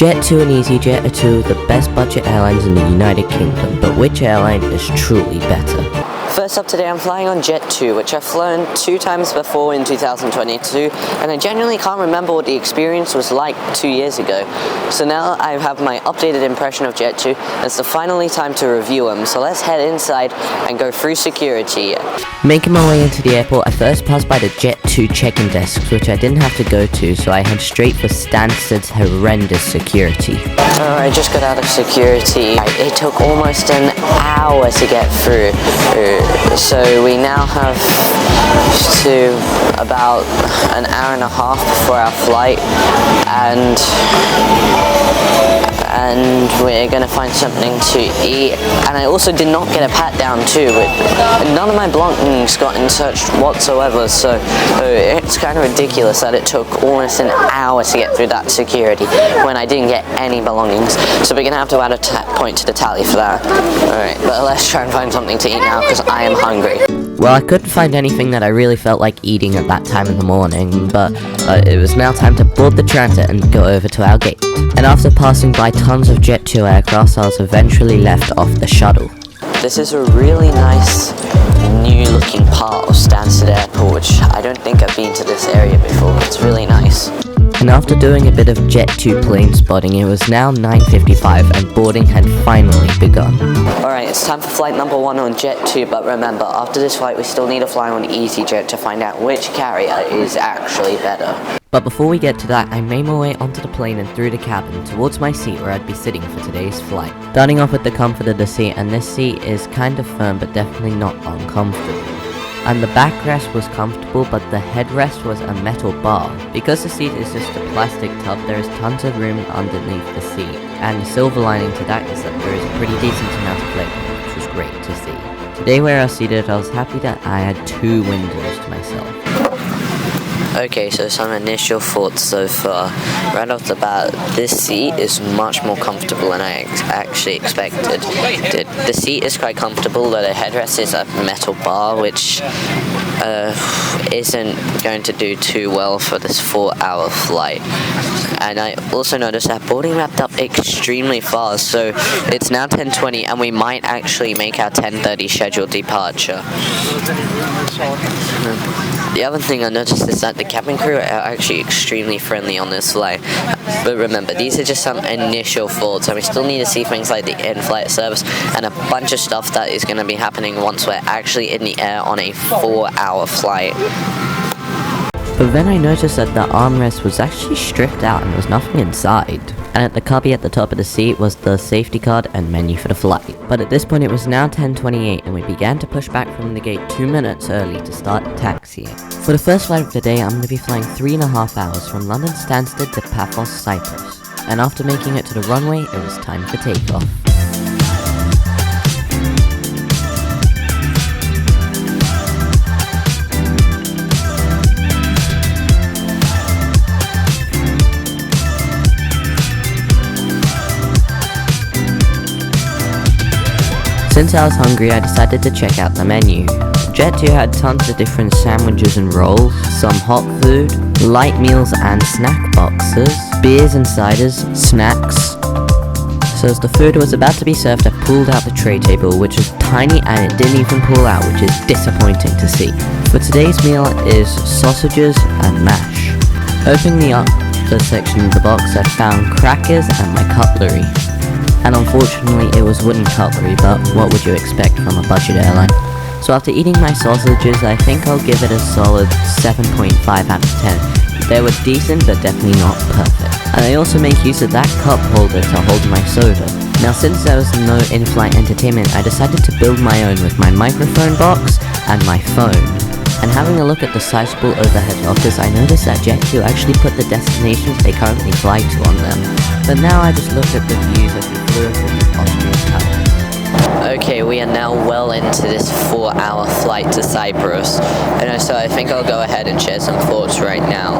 Jet2 and easyJet are two of the best budget airlines in the United Kingdom, but which airline is truly better? First up today, I'm flying on Jet2, which I've flown 2 times before in 2022, and I genuinely can't remember what the experience was like 2 years ago. So now I have my updated impression of Jet2, and it's finally time to review them. So let's head inside and go through security. Making my way into the airport, I first passed by the Jet2 check-in desks, which I didn't have to go to, so I head straight for Stansted's horrendous security. I just got out of security. It took almost an hour to get through. So we now have to about an hour and a half before our flight, and we're gonna find something to eat. And I also did not get a pat down too. None of my belongings got in search whatsoever, so it's kind of ridiculous that it took almost an hour to get through that security when I didn't get any belongings. So we're gonna have to add a point to the tally for that. Alright, but let's try and find something to eat now because I am hungry. Well, I couldn't find anything that I really felt like eating at that time in the morning, but it was now time to board the transit and go over to our gate. And after passing by tons of Jet2 aircraft, I was eventually left off the shuttle. This is a really nice new looking part of Stansted Airport, which I don't think I've been to this area before. It's really nice. And after doing a bit of Jet2 plane spotting, it was now 9:55 and boarding had finally begun. Alright, it's time for flight number 1 on Jet2, but remember, after this flight we still need to fly on easyJet to find out which carrier is actually better. But before we get to that, I made my way onto the plane and through the cabin towards my seat where I'd be sitting for today's flight. Starting off with the comfort of the seat, and this seat is kind of firm but definitely not uncomfortable. And the backrest was comfortable, but the headrest was a metal bar. Because the seat is just a plastic tub, there is tons of room underneath the seat. And the silver lining to that is that there is a pretty decent amount of legroom, which was great to see. Today where I was seated, I was happy that I had 2 windows to myself. Okay, so some initial thoughts so far. Right off the bat, this seat is much more comfortable than I actually expected. The seat is quite comfortable, though the headrest is a metal bar, which isn't going to do too well for this 4-hour flight. And I also noticed that boarding wrapped up extremely fast, so it's now 10:20 and we might actually make our 10:30 scheduled departure. The other thing I noticed is that the cabin crew are actually extremely friendly on this flight. But remember, these are just some initial thoughts, and we still need to see things like the in-flight service and a bunch of stuff that is going to be happening once we're actually in the air on a 4-hour flight. But then I noticed that the armrest was actually stripped out and there was nothing inside. And at the cubby at the top of the seat was the safety card and menu for the flight. But at this point it was now 10:28 and we began to push back from the gate 2 minutes early to start taxiing. For the first flight of the day, I'm going to be flying 3.5 hours from London Stansted to Pathos, Cyprus. And after making it to the runway, it was time for takeoff. Since I was hungry, I decided to check out the menu. Jet2 had tons of different sandwiches and rolls, some hot food, light meals and snack boxes, beers and ciders, snacks. So as the food was about to be served, I pulled out the tray table, which was tiny and it didn't even pull out, which is disappointing to see. For today's meal is sausages and mash. Opening the upper section of the box, I found crackers and my cutlery. And unfortunately it was wooden cutlery, but what would you expect from a budget airline? So after eating my sausages, I think I'll give it a solid 7.5 out of 10. They were decent, but definitely not perfect. And I also make use of that cup holder to hold my soda. Now since there was no in-flight entertainment, I decided to build my own with my microphone box and my phone. And having a look at the sizable overhead lockers, I noticed that Jet2 actually put the destinations they currently fly to on them. But now I just looked at the views as we flew over the Austrian Alps. Okay, we are now well into this 4-hour flight to Cyprus, and so I think I'll go ahead and share some thoughts right now.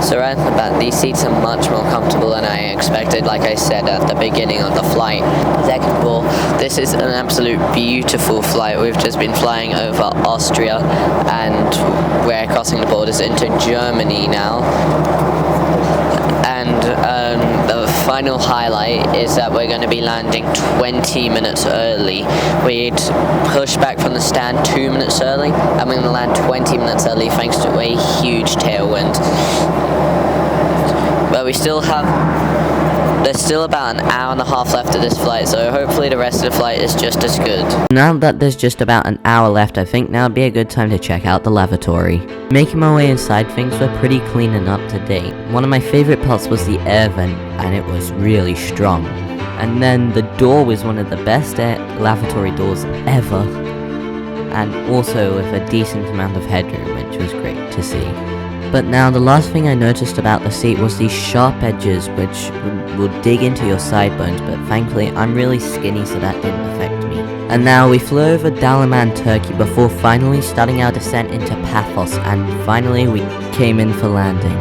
So right off the bat, these seats are much more comfortable than I expected, like I said at the beginning of the flight. Second of all, this is an absolute beautiful flight. We've just been flying over Austria, and we're crossing the borders into Germany now. And the final highlight is that we're going to be landing 20 minutes early. We'd pushed back from the stand 2 minutes early, and we're going to land 20 minutes early thanks to a huge tailwind. But there's still about an hour and a half left of this flight, so hopefully the rest of the flight is just as good. Now that there's just about an hour left, I think now would be a good time to check out the lavatory. Making my way inside, things were pretty clean and up to date. One of my favorite parts was the air vent, and it was really strong. And then the door was one of the best lavatory doors ever, and also with a decent amount of headroom, which was great to see. But now the last thing I noticed about the seat was these sharp edges which will dig into your sideburns, but thankfully I'm really skinny so that didn't affect me. And now we flew over Dalaman, Turkey before finally starting our descent into Pathos, and finally we came in for landing.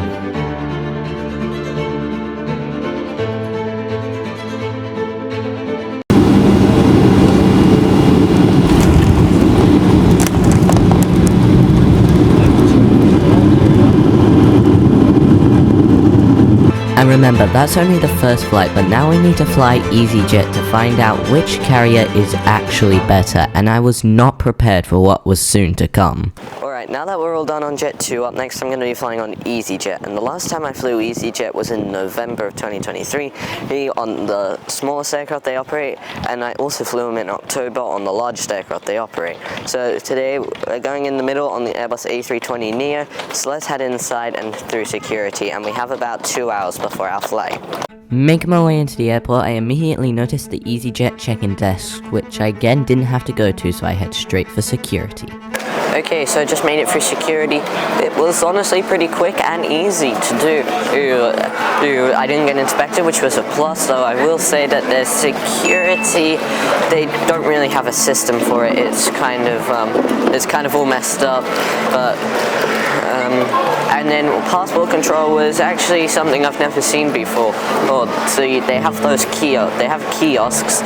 And remember, that's only the first flight, but now we need to fly easyJet to find out which carrier is actually better, and I was not prepared for what was soon to come. Alright, now that we're all done on Jet 2, up next I'm going to be flying on easyJet, and the last time I flew easyJet was in November of 2023 on the smallest aircraft they operate, and I also flew them in October on the largest aircraft they operate. So today we're going in the middle on the Airbus A320neo, so let's head inside and through security, and we have about 2 hours before our flight. Making my way into the airport, I immediately noticed the easyJet check-in desk, which I again didn't have to go to, so I head straight for security. Okay, so I just made it through security. It was honestly pretty quick and easy to do. I didn't get inspected, which was a plus, though I will say that their security, they don't really have a system for it. It's kind of all messed up, but and then passport control was actually something I've never seen before. So they have kiosks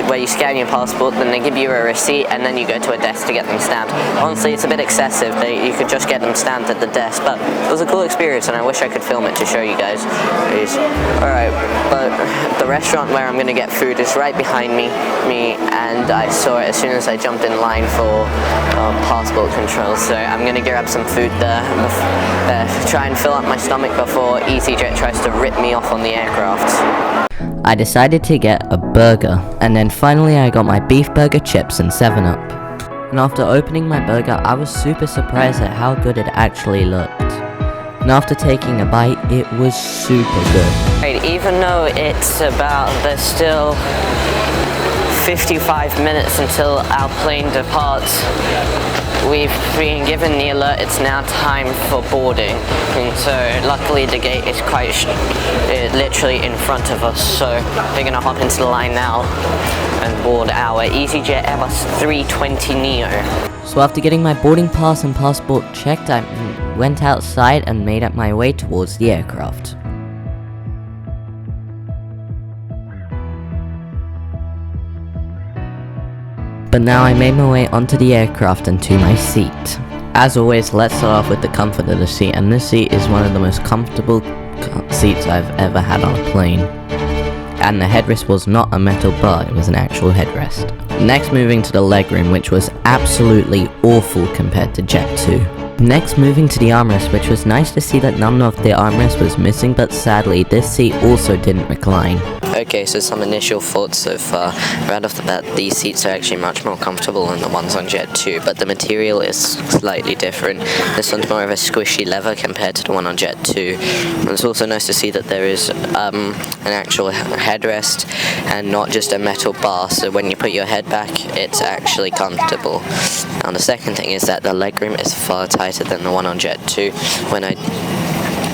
where you scan your passport, then they give you a receipt, and then you go to a desk to get them stamped. Honestly, it's a bit excessive. You could just get them stamped at the desk, but it was a cool experience, and I wish I could film it to show you guys. Alright, but the restaurant where I'm going to get food is right behind me, and I saw it as soon as I jumped in line for passport control, so I'm going to grab some food there, try and fill up my stomach before easyJet tries to rip me off on the aircraft. I decided to get a burger, and then finally I got my beef burger, chips, and 7-Up. And after opening my burger, I was super surprised at how good it actually looked. And after taking a bite, it was super good. Right, even though there's still 55 minutes until our plane departs, we've been given the alert it's now time for boarding, and so luckily the gate is literally in front of us, so we're going to hop into the line now and board our easyJet Airbus A320neo. So after getting my boarding pass and passport checked, I went outside and made up my way towards the aircraft. But now I made my way onto the aircraft and to my seat. As always, let's start off with the comfort of the seat, and this seat is one of the most comfortable seats I've ever had on a plane. And the headrest was not a metal bar, it was an actual headrest. Next, moving to the legroom, which was absolutely awful compared to Jet 2. Next, moving to the armrest, which was nice to see that none of the armrest was missing, but sadly this seat also didn't recline. Okay, so some initial thoughts so far. Right off the bat, these seats are actually much more comfortable than the ones on Jet 2, but the material is slightly different. This one's more of a squishy leather compared to the one on Jet 2. And it's also nice to see that there is an actual headrest and not just a metal bar, so when you put your head back, it's actually comfortable. Now the second thing is that the legroom is far tighter than the one on Jet 2.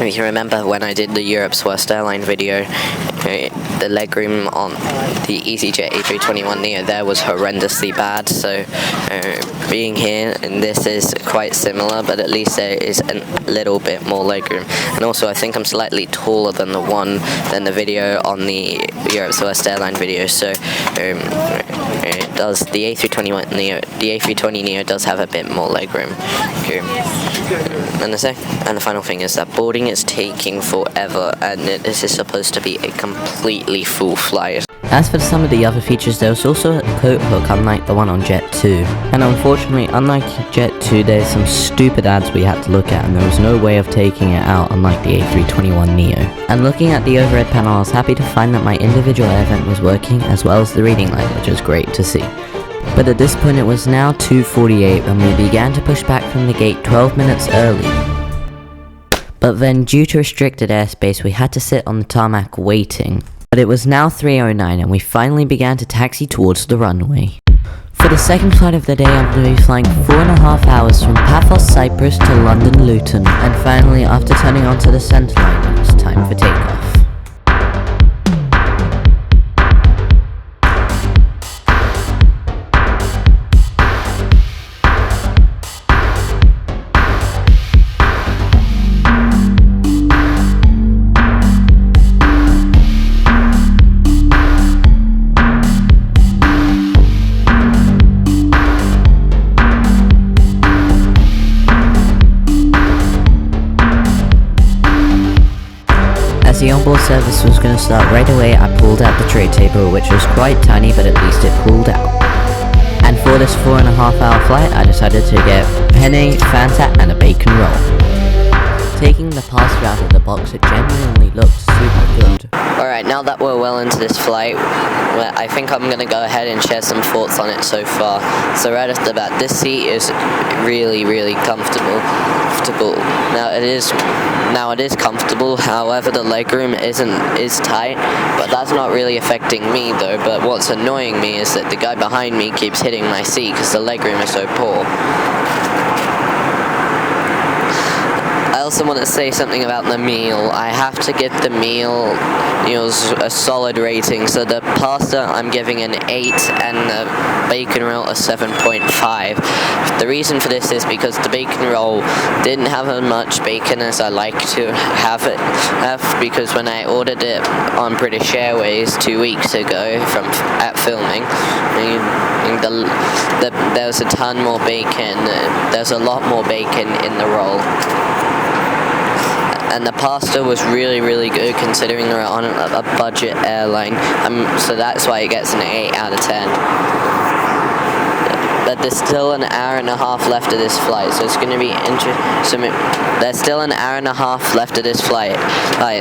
If you remember when I did the Europe's Worst Airline video, the legroom on the easyJet A321neo there was horrendously bad, so being here, and this is quite similar, but at least there is a little bit more legroom. And also I think I'm slightly taller than the video on the Europe's Worst Airline video, so the A320neo does have a bit more legroom. And the final thing is that boarding is taking forever, and this is supposed to be a completely full flight. As for some of the other features, there was also a coat hook unlike the one on Jet 2. And unfortunately, unlike Jet 2, there's some stupid ads we had to look at and there was no way of taking it out unlike the A321neo. And looking at the overhead panel, I was happy to find that my individual air vent was working as well as the reading light, which was great to see. But at this point it was now 2:48 when we began to push back from the gate 12 minutes early. But then due to restricted airspace we had to sit on the tarmac waiting. But it was now 3:09 and we finally began to taxi towards the runway. For the second flight of the day, I'm going to be flying 4.5 hours from Pathos, Cyprus to London Luton. And finally, after turning onto the centre line, it was time for takeoff. As the onboard service was going to start right away, I pulled out the tray table, which was quite tiny, but at least it pulled out. And for this 4.5 hour flight, I decided to get penne, Fanta, and a bacon roll. Taking the pasta out of the box, it genuinely looked super good. Alright, now that we're well into this flight, I think I'm going to go ahead and share some thoughts on it so far. So right off the bat, this seat is really comfortable. Now it is comfortable, however the legroom is tight, but that's not really affecting me though. But what's annoying me is that the guy behind me keeps hitting my seat because the legroom is so poor. I also want to say something about the meal. I have to give the meal, a solid rating. So the pasta I'm giving an 8 and the bacon roll a 7.5. The reason for this is because the bacon roll didn't have as much bacon as I like to have because when I ordered it on British Airways 2 weeks ago at filming, there's a ton more bacon. There's a lot more bacon in the roll. And the pasta was really good considering they're on a budget airline. So that's why it gets an 8 out of 10. But there's still an hour and a half left of this flight, so it's going to be interesting. There's still an hour and a half left of this flight.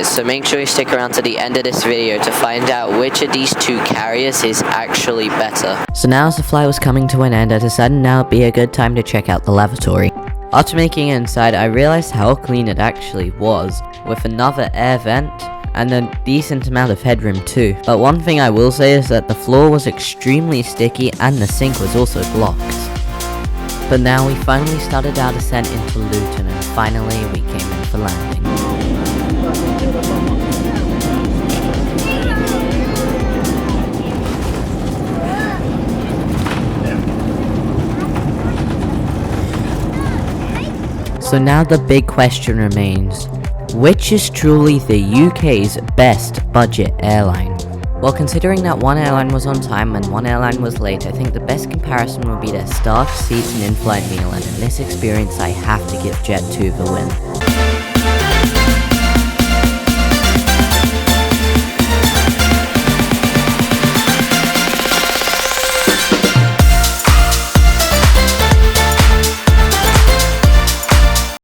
So make sure you stick around to the end of this video to find out which of these two carriers is actually better. So now as the flight was coming to an end, I decided now would be a good time to check out the lavatory. After making it inside, I realized how clean it actually was, with another air vent and a decent amount of headroom too. But one thing I will say is that the floor was extremely sticky and the sink was also blocked. But now we finally started our descent into Luton and finally we came in for landing. So now the big question remains, which is truly the UK's best budget airline? Well, considering that one airline was on time and one airline was late, I think the best comparison would be their staff, seats and in-flight meal, and in this experience I have to give Jet 2 the win.